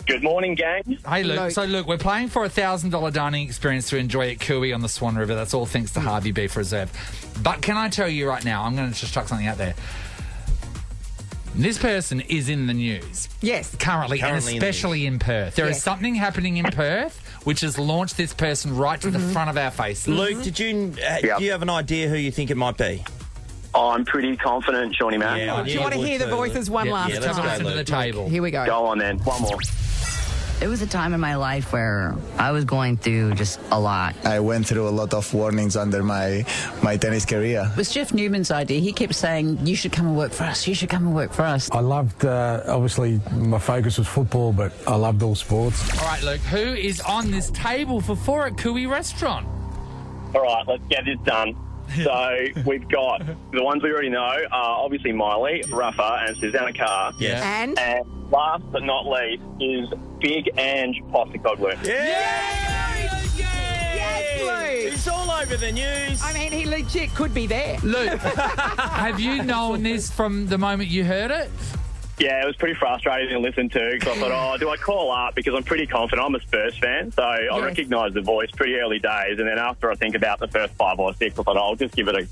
Good morning, gang. Hey, Luke. So, Luke, we're playing for a $1,000 dining experience to enjoy at Cooey on the Swan River. That's all thanks to Harvey Beef Reserve. But can I tell you right now, I'm going to just chuck something out there. This person is in the news. Yes. Currently and especially in Perth. There is something happening in Perth which has launched this person right to the front of our faces. Luke, do you have an idea who you think it might be? I'm pretty confident, Shawnee, man. Yeah, do you want to hear the voices last let's time? listen to the table. Here we go. Go on, then. One more. It was a time in my life where I was going through just a lot. I went through a lot of warnings under my tennis career. It was Jeff Newman's idea. He kept saying, you should come and work for us. You should come and work for us. I loved, obviously, my focus was football, but I loved all sports. All right, Luke, who is on this table for 4 at Cooey Restaurant? All right, let's get this done. So we've got the ones we already know are obviously Miley, Rafa, and Susanna Carr. Yes. And last but not least is Big Ange Postacoglu. Yes, Luke. It's all over the news. I mean, he legit could be there. Luke, have you known this from the moment you heard it? Yeah, it was pretty frustrating to listen to because I thought, do I call up? Because I'm pretty confident. I'm a Spurs fan, so I recognise the voice pretty early days. And then after I think about the first 5 or 6, I thought, I'll just give it a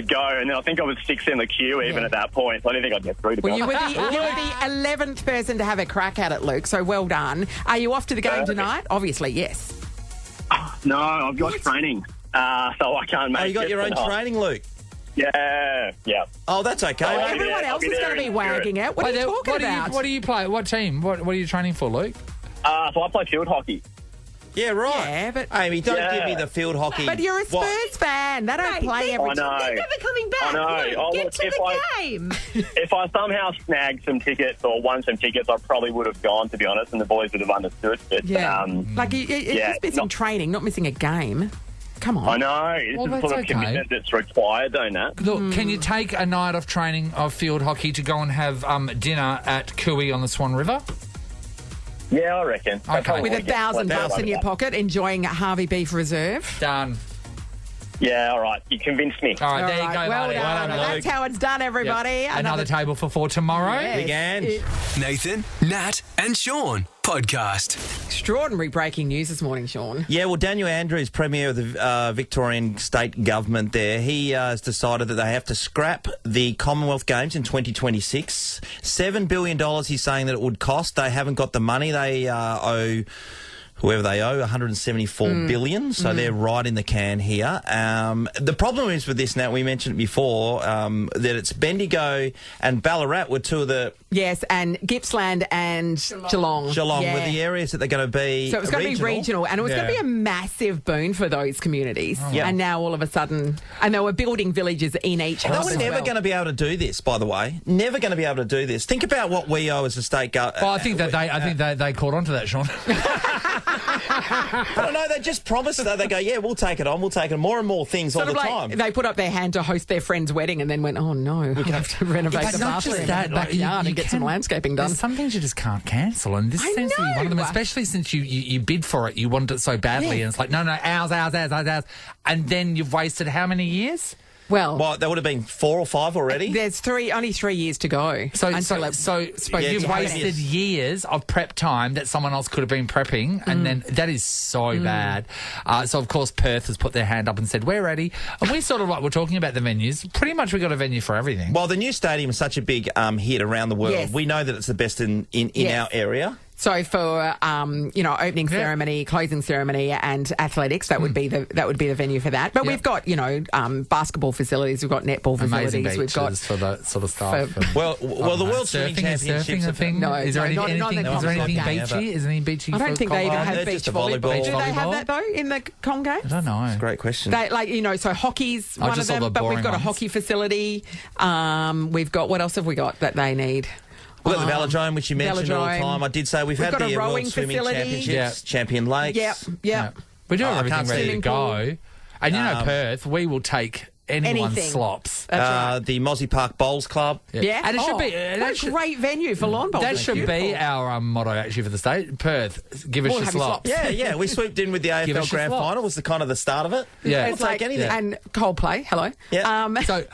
go. And then I think I was 6th in the queue even at that point. So I didn't think I'd get through to Well, you were the 11th person to have a crack at it, Luke, so well done. Are you off to the game tonight? Obviously, yes. No, I've got training, so I can't make it. Oh, you got your own training, Luke? Yeah. Oh, that's okay. Everyone else is going to be wagging out. What are you talking about? What do you play? What team? What are you training for, Luke? So I play field hockey. Yeah, right. Yeah, but Amy, don't give me the field hockey. But you're a Spurs fan. They don't play every I know. They're never coming back. I know. Get to the game. If I somehow snagged some tickets or won some tickets, I probably would have gone, to be honest, and the boys would have understood. But, you're just missing training, not missing a game. come on. I know. This is the sort of commitment that's required, though, Nat. Look, can you take a night of training of field hockey to go and have dinner at Cooey on the Swan River? Yeah, I reckon. Okay. With $1,000 in your pocket, enjoying Harvey Beef Reserve. Done. Yeah, all right. You convinced me. All right, there you go, Well buddy. done. That's how it's done, everybody. Yep. Another table for 4 tomorrow. Yes. Big and. Nathan, Nat and Sean podcast. Extraordinary breaking news this morning, Sean. Yeah, well, Daniel Andrews, Premier of the Victorian State Government there, he has decided that they have to scrap the Commonwealth Games in 2026. $7 billion he's saying that it would cost. They haven't got the money. They owe... whoever they owe, $174 billion, so they're right in the can here. The problem is with this, now we mentioned it before, that it's Bendigo and Ballarat were two of the... Yes, and Gippsland and Geelong. Geelong were the areas that they're going to be So it was going to be regional, and it was going to be a massive boon for those communities. And now all of a sudden... And they were building villages in each They hub were as never well. going to be able to do this, by the way. Never going to be able to do this. Think about what we owe as a state government. Well, I think that they caught on to that, Sean. I don't know, they just promised that. They go, yeah, we'll take it on, more and more things all the time. They put up their hand to host their friend's wedding and then went, oh no, we're going to have to renovate the bathroom in the backyard and get some landscaping done. There's some things you just can't cancel, and this seems to be one of them, especially since you bid for it, you want it so badly, and it's like, no, ours. And then you've wasted how many years? Well, there would have been 4 or 5 already. There's only 3 years to go. So you've wasted years of prep time that someone else could have been prepping, and then that is so bad. So of course Perth has put their hand up and said we're ready, and we sort of we're talking about the venues. Pretty much we got a venue for everything. Well, the new stadium is such a big hit around the world. Yes. We know that it's the best in our area. So for opening ceremony, closing ceremony, and athletics, that would be the venue for that. But we've got basketball facilities, we've got netball facilities, amazing we've got for that sort of stuff. Well, the World Swimming Championships a thing. No, is there anything beachy? Is there any beachy? I don't think they even have beach volleyball. Do they have that though in the Com Games? I don't know. It's a great question. So hockey's one of them, but we've got a hockey facility. We've got, what else have we got that they need? We've got the Velodrome, which you mentioned all the time. I did say we've had the World Swimming Championships, Champion Lakes. Yep. We're doing everything ready to go. And Perth, we will take anyone's slops. The Mozzie Park Bowls Club. Yeah. And it should be... What a great venue for lawn bowls. That should be our motto, actually, for the state. Perth, give us your slops. Yeah. We swooped in with the AFL Grand Final. Was the kind of the start of it. Yeah. We'll take anything. And Coldplay, hello. Yeah. So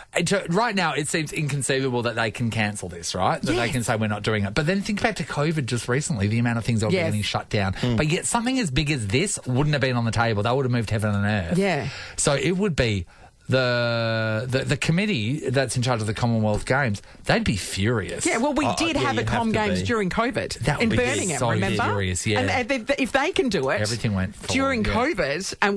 right now, it seems inconceivable that they can cancel this, right? That they can say we're not doing it. But then think back to COVID just recently, the amount of things that were getting shut down. But yet something as big as this wouldn't have been on the table. They would have moved heaven and earth. Yeah. So it would be... The committee that's in charge of the Commonwealth Games, they'd be furious. Yeah, well, we did have a Com Games during COVID that in Birmingham, so remember? Furious, yeah. And if they can do it, everything went during COVID, and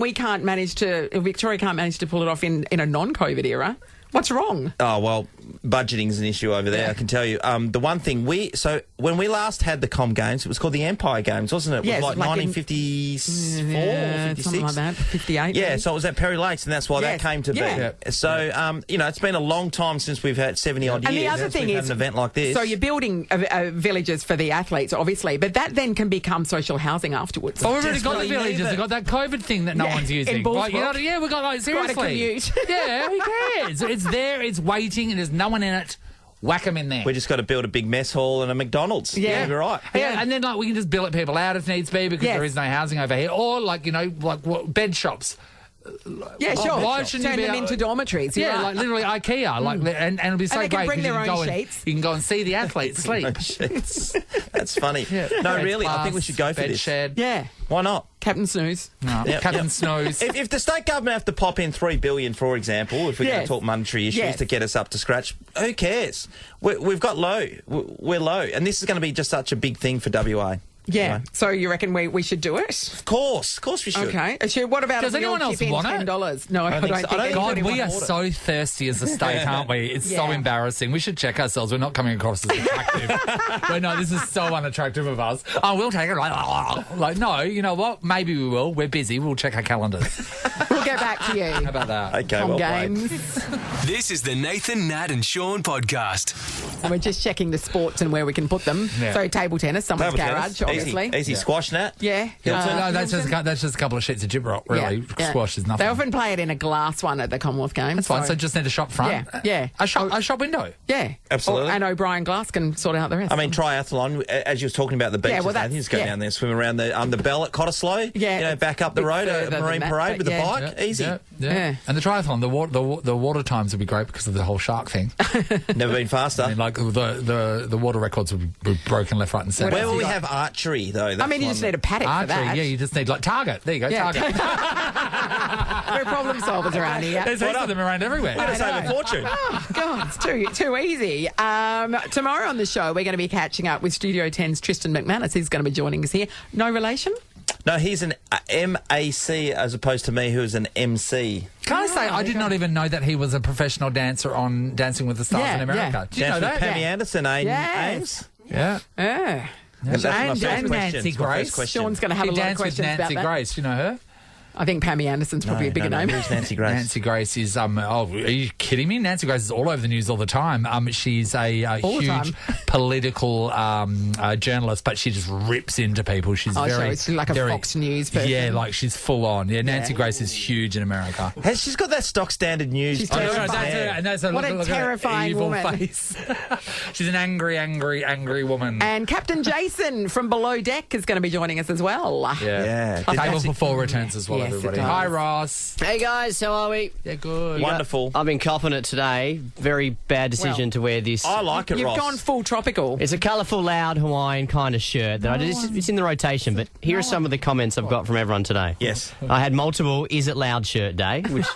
Victoria can't manage to pull it off in a non-COVID era. What's wrong? Oh, well, budgeting is an issue over there, I can tell you. The one thing when we last had the Com Games, it was called the Empire Games, wasn't it? It was like 1954 or 56. Something like that, 58. Yeah, so it was at Perry Lakes, and that's why that came to be. So, it's been a long time since we've had 70-odd years. And the other thing is, an event like this. So you're building villages for the athletes, obviously, but that then can become social housing afterwards. Oh, we've already got the villages. We've got that COVID thing that no one's using. In Bullsbrook. We've got, seriously. Quite a commute. Yeah, who cares? It's there, it's waiting, and there's no one in it. Whack them in there. We just got to build a big mess hall and a McDonald's. Yeah, you're right. Yeah, and then we can just billet people out if needs be because there is no housing over here, or bed shops. Yeah, sure. Why shouldn't Turn you them into dormitories. Yeah, like literally IKEA. And it'll be so they can great bring their because own you can go and see the athletes sleep. That's funny. Yeah. No, really, I think we should go for this. Shed. Yeah. Why not? Captain Snooze. No. Captain Snooze. If the state government have to pop in $3 billion, for example, if we're going to talk monetary issues to get us up to scratch, who cares? We've got low. We're low. And this is going to be just such a big thing for WA. Yeah. Anyway. So you reckon we should do it? Of course we should. Okay. What about Does anyone else want it? $10? No, I don't think so. God, we are so thirsty as a state, aren't we? It's so embarrassing. We should check ourselves. We're not coming across as attractive. No, this is so unattractive of us. Oh, we'll take it. Like, no, you know what? Maybe we will. We're busy. We'll check our calendars. We'll get back to you. How about that? Okay, Com Games. This is the Nathan, Nat and Sean podcast. And we're just checking the sports and where we can put them. Yeah. So table tennis, someone's garage, obviously. Easy squash, Nat. Yeah. No, that's just a couple of sheets of gibberop, really. Yeah. Squash is nothing. They often play it in a glass one at the Commonwealth Games. That's fine. So just need a shop front. Yeah. A shop window. Yeah. Absolutely. And O'Brien Glass can sort out the rest. I mean, triathlon, as you were talking about the beaches, Nathan, you just go down there, swim around the bell at Cottesloe, back up the road, a marine parade with a bike, easy. Yeah. And the triathlon, the water times would be great because of the whole shark thing. Never been faster. I mean, like the water records would be broken left, right and centre. Where will we have archery, though? I mean, you just need a paddock for that. Yeah, you just need, like, target. There you go, target. We're problem solvers around here. There's heaps of them around everywhere. We're going to save a fortune. Oh, God, it's too easy. Tomorrow on the show, we're going to be catching up with Studio 10's Tristan McManus. He's going to be joining us here. No relation? No, he's an MAC as opposed to me, who's an MC. Can I say, I did not even know that he was a professional dancer on Dancing with the Stars in America. Did you know that? Pammy Anderson, Ames. Yeah. Yeah. That's and Nancy Grace. Sean's going to have a lot of questions about that. Nancy Grace, you know her? I think Pammy Anderson's probably a bigger name. Who's Nancy Grace? Nancy Grace is, are you kidding me? Nancy Grace is all over the news all the time. She's a huge political journalist, but she just rips into people. She's it's like a Fox News person. Yeah, like she's full on. Yeah, Nancy Grace is huge in America. She's got that stock standard news. She's terrifying. What a terrifying evil woman. Face. She's an angry woman. And Captain Jason from Below Deck is going to be joining us as well. Yeah. Table for 4 returns as well. Yes, everybody. Hi, Ross. Hey, guys. How are we? Yeah, good. Wonderful. I've been copping it today. Very bad decision to wear this. I like it, Ross. You've gone full tropical. It's a colourful, loud Hawaiian kind of shirt that it's in the rotation, but here are some of the comments I've got from everyone today. Yes. I had multiple "Is it loud" shirt day, which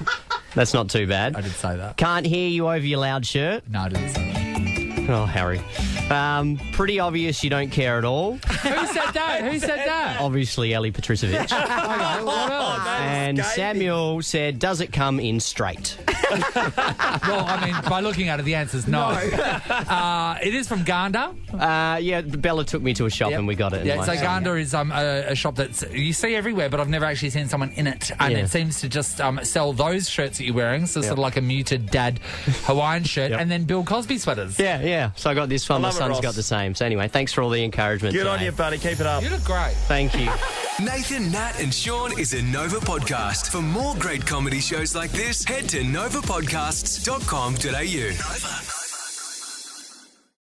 that's not too bad. I did say that. Can't hear you over your loud shirt. No, I didn't say that. Oh, Harry. Pretty obvious you don't care at all. Who said that? Obviously, Ellie Patricevic. Okay, what else? And Samuel said, does it come in straight? Well, I mean, by looking at it, the answer's no. It is from Ganda. Yeah, Bella took me to a shop and we got it. Yeah, so Ganda is a shop that you see everywhere, but I've never actually seen someone in it. And it seems to just sell those shirts that you're wearing, so sort of like a muted dad Hawaiian shirt, and then Bill Cosby sweaters. Yeah. So I got this one. My son's got the same. So anyway, thanks for all the encouragement. Good on you, buddy. Keep it up. You look great. Thank you. Nathan, Nat and Sean is a Nova podcast. For more great comedy shows like this, head to novapodcasts.com.au. Nova.